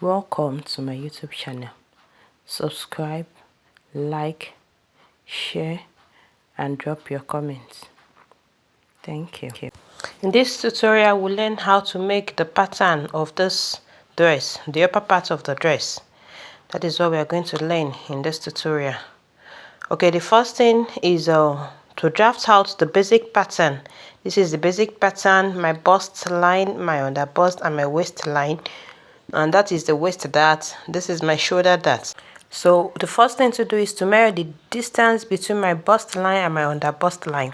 Welcome to my YouTube channel. Subscribe, like, share, and drop your comments. Thank you. In this tutorial, we'll learn how to make the pattern of this dress, the upper part of the dress. That is what we are going to learn in this tutorial. Okay, the first thing is to draft out the basic pattern. This is the basic pattern, my bust line, my under bust, and my waist line. And that is the waist dart. This is my shoulder dart. So the first thing to do is to measure the distance between my bust line and my under bust line.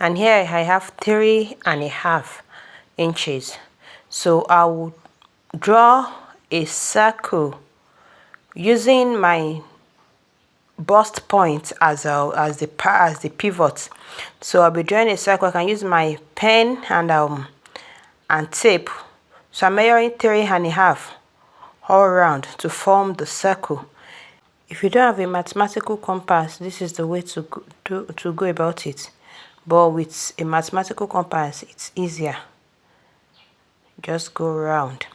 And here I have 3.5 inches. So I will draw a circle using my bust point as the pivot. So I'll be drawing a circle. I can use my pen and tape. So I'm measuring 3.5 all around to form the circle. If you don't have a mathematical compass, this is the way to go about it. But with a mathematical compass, it's easier. Just go around.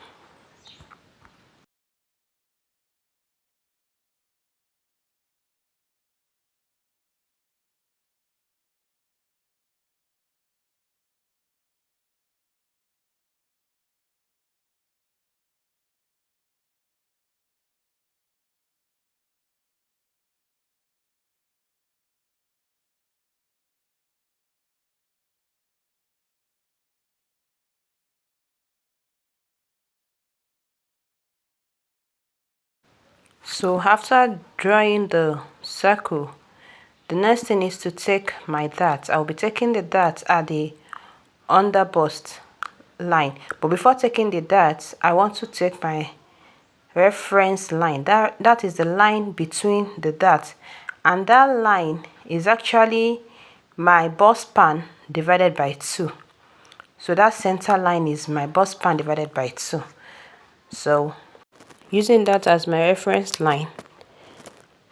So after drawing the circle, the next thing is to take my dart. I'll be taking the dart at the under bust line. But before taking the dart, I want to take my reference line. That is the line between the dart. And that line is actually my bust span divided by 2. So that center line is my bust span divided by 2. So using that as my reference line,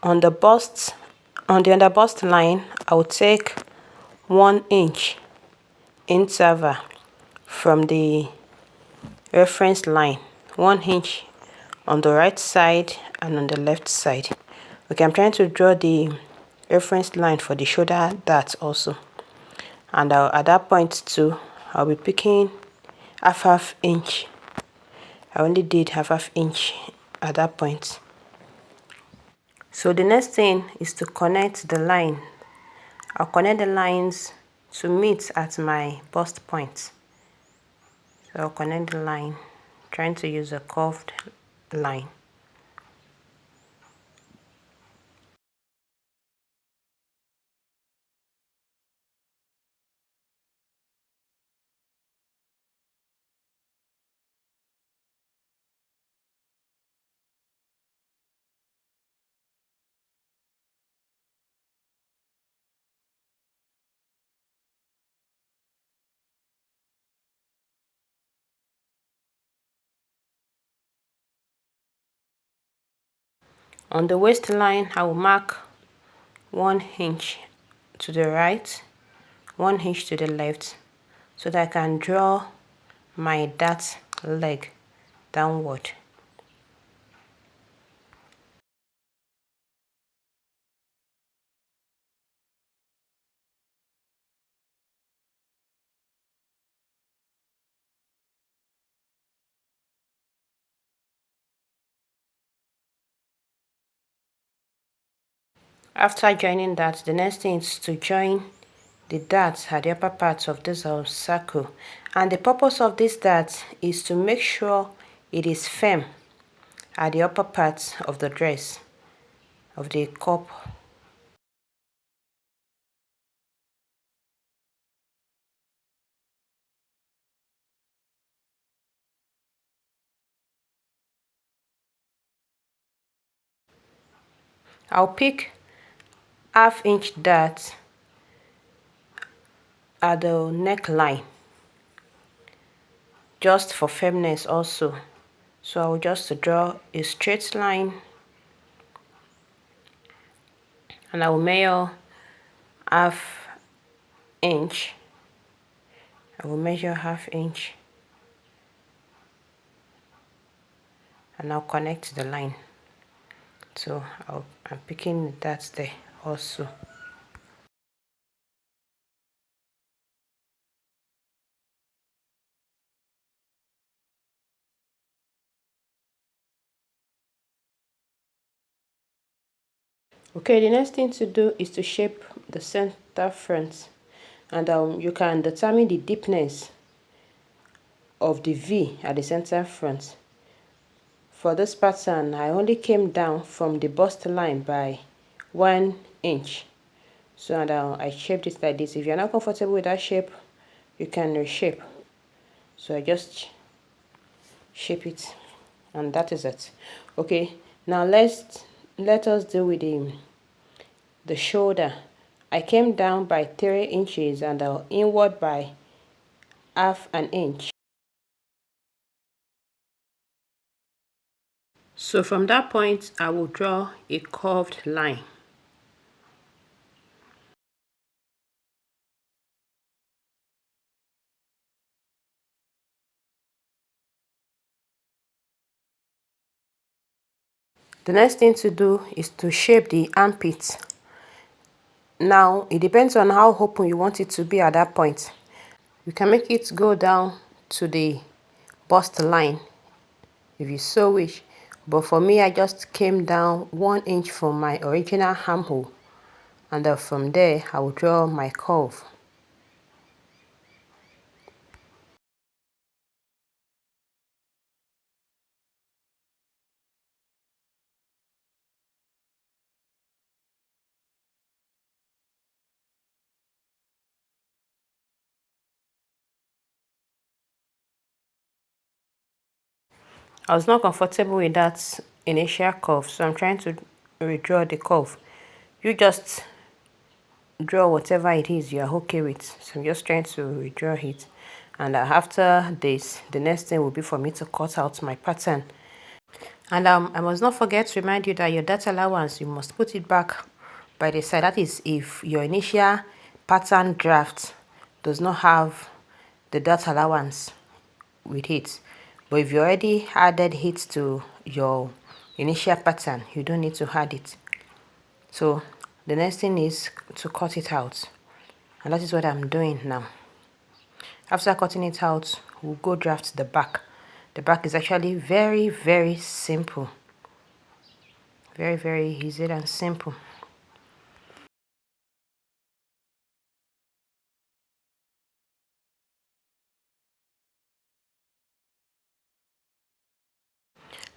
on the under bust line, I will take 1 inch interval from the reference line, 1 inch on the right side and on the left side. Okay, I'm trying to draw the reference line for the shoulder dart also. And at that point too, I'll be picking half inch. I only did half inch at that point. So the next thing is to connect the line. I'll connect the lines to meet at my bust point. So I'll connect the line, trying to use a curved line. On the waistline, I will mark 1 inch to the right, 1 inch to the left, so that I can draw my dart leg downward. After joining that, the next thing is to join the darts at the upper part of this circle. And the purpose of this dart is to make sure it is firm at the upper part of the dress, of the cup. I'll pick half inch dart at the neckline, just for firmness also. So I'll just draw a straight line, and I will measure half inch. I will measure half inch. and I'll connect the line. So I'm picking that there also. Okay, the next thing to do is to shape the center front, and you can determine the deepness of the V at the center front. For this pattern, I only came down from the bust line by 1 inch. So now I shaped it like this. If you're not comfortable with that shape, you can reshape. So I just shape it, and that is it. Okay, now let us deal with the shoulder. I came down by 3 inches and inward by half an inch. So from that point, I will draw a curved line. The next thing to do is to shape the armpit. Now, it depends on how open you want it to be at that point. You can make it go down to the bust line if you so wish. But for me, I just came down 1 inch from my original armhole. And from there, I will draw my curve. I was not comfortable with that initial curve, so I'm trying to redraw the curve. You just draw whatever it is you are okay with. So I'm just trying to redraw it. And after this, the next thing will be for me to cut out my pattern. And I must not forget to remind you that your data allowance, you must put it back by the side. That is if your initial pattern draft does not have the data allowance with it. But if you already added it to your initial pattern, you don't need to add it. So the next thing is to cut it out. And that is what I'm doing now. After cutting it out, we'll go draft the back. The back is actually very, very simple. Very, very easy and simple.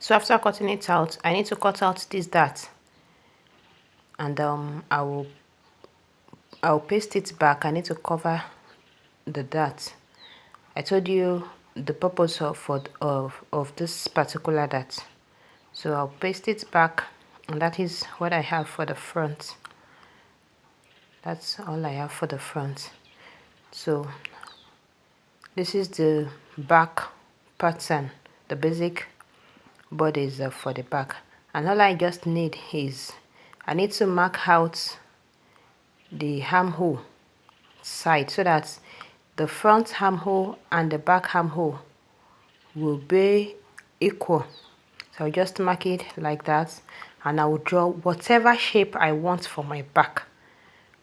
So after cutting it out, I need to cut out this dart. And I'll paste it back. I need to cover the dart. I told you the purpose of this particular dart. So I'll paste it back, and that is what I have for the front. That's all I have for the front. So this is the back pattern, the basic bodies for the back. And all I just need is I need to mark out the armhole side so that the front armhole and the back armhole will be equal. So I'll just mark it like that, and I will draw whatever shape I want for my back.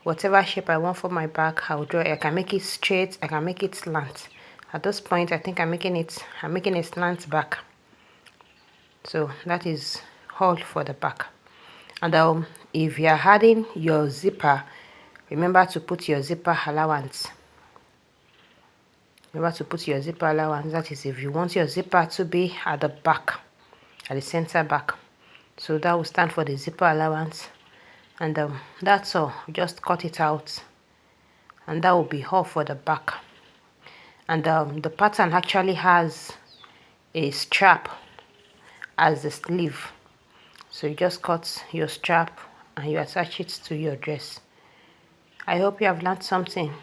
Whatever shape I want for my back, I will draw it. I can make it straight, I can make it slant. At this point, I think I'm making a slant back. So that is all for the back. And if you are adding your zipper, remember to put your zipper allowance. Remember to put your zipper allowance. That is if you want your zipper to be at the back, at the center back. So that will stand for the zipper allowance. And that's all. Just cut it out. And that will be all for the back. And the pattern actually has a strap as the sleeve. So you just cut your strap and you attach it to your dress. I hope you have learned something.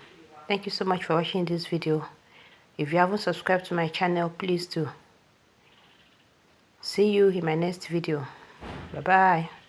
Thank you so much for watching this video. If you haven't subscribed to my channel, please do. See you in my next video. Bye bye.